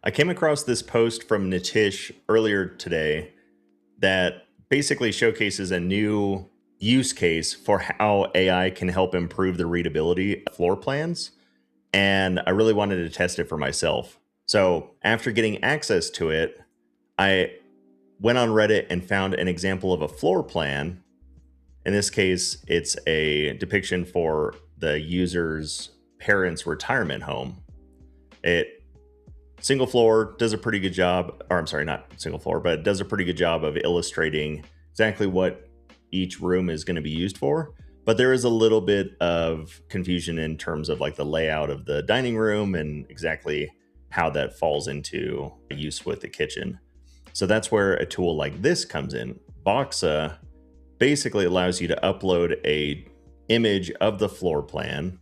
I came across this post from Nitish earlier today that basically showcases a new use case for how AI can help improve the readability of floor plans. And I really wanted to test it for myself. So after getting access to it, I went on Reddit and found an example of a floor plan. In this case, it's a depiction for the user's parents' retirement home. It single floor does a pretty good job, or I'm sorry, not single floor, but it does a pretty good job of illustrating exactly what each room is going to be used for. But there is a little bit of confusion in terms of like the layout of the dining room and exactly how that falls into use with the kitchen. So that's where a tool like this comes in. Voxa basically allows you to upload a image of the floor plan.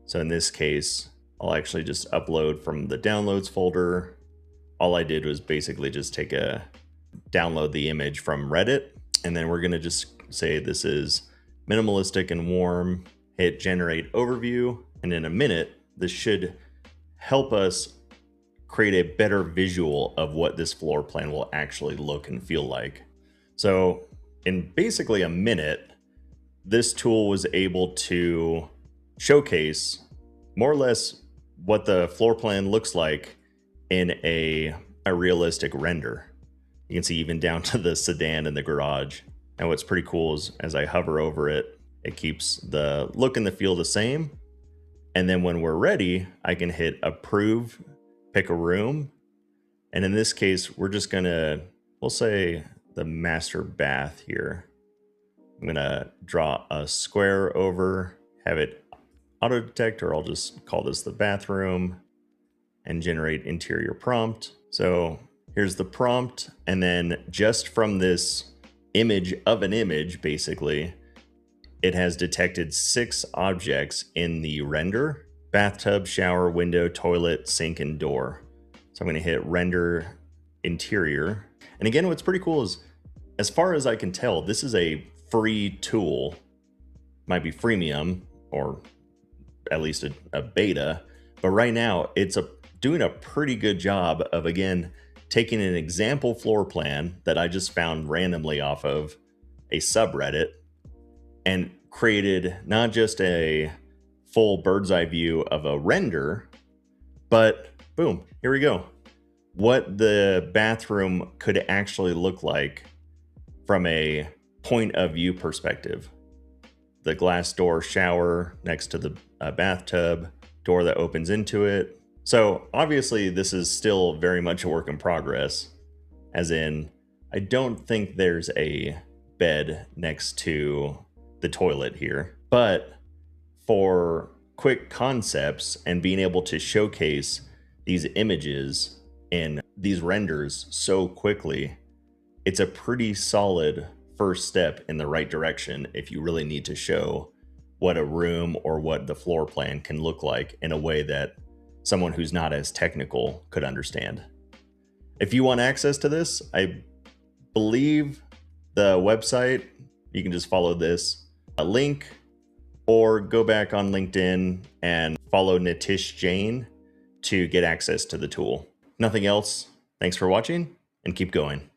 So in this case, I'll actually just upload from the downloads folder. All I did was basically just download the image from Reddit. And then we're gonna just say this is minimalistic and warm, hit generate overview. And in a minute, this should help us create a better visual of what this floor plan will actually look and feel like. So in basically a minute, this tool was able to showcase more or less what the floor plan looks like in a realistic render. You can see even down to the sedan in the garage. And what's pretty cool is as I hover over it, it keeps the look and the feel the same. And then when we're ready, I can hit approve, pick a room. And in this case, we're just we'll say the master bath here. I'm gonna draw a square over, have it auto detect, or I'll just call this the bathroom and generate interior prompt. So here's the prompt. And then just from this image of an image, basically, it has detected 6 objects in the render: bathtub, shower, window, toilet, sink, and door. So I'm gonna hit render interior. And again, what's pretty cool is, as far as I can tell, this is a free tool. Might be freemium or at least a beta, but right now it's doing a pretty good job of, again, taking an example floor plan that I just found randomly off of a subreddit and created not just a full bird's eye view of a render, but boom, here we go. What the bathroom could actually look like from a point of view perspective. The glass door shower next to the bathtub, door that opens into it. So obviously this is still very much a work in progress, as in, I don't think there's a bed next to the toilet here, but for quick concepts and being able to showcase these images in these renders so quickly, it's a pretty solid first step in the right direction if you really need to show what a room or what the floor plan can look like in a way that someone who's not as technical could understand. If you want access to this, I believe the website, you can just follow this link or go back on LinkedIn and follow Nitish Jain to get access to the tool. Nothing else. Thanks for watching and keep going.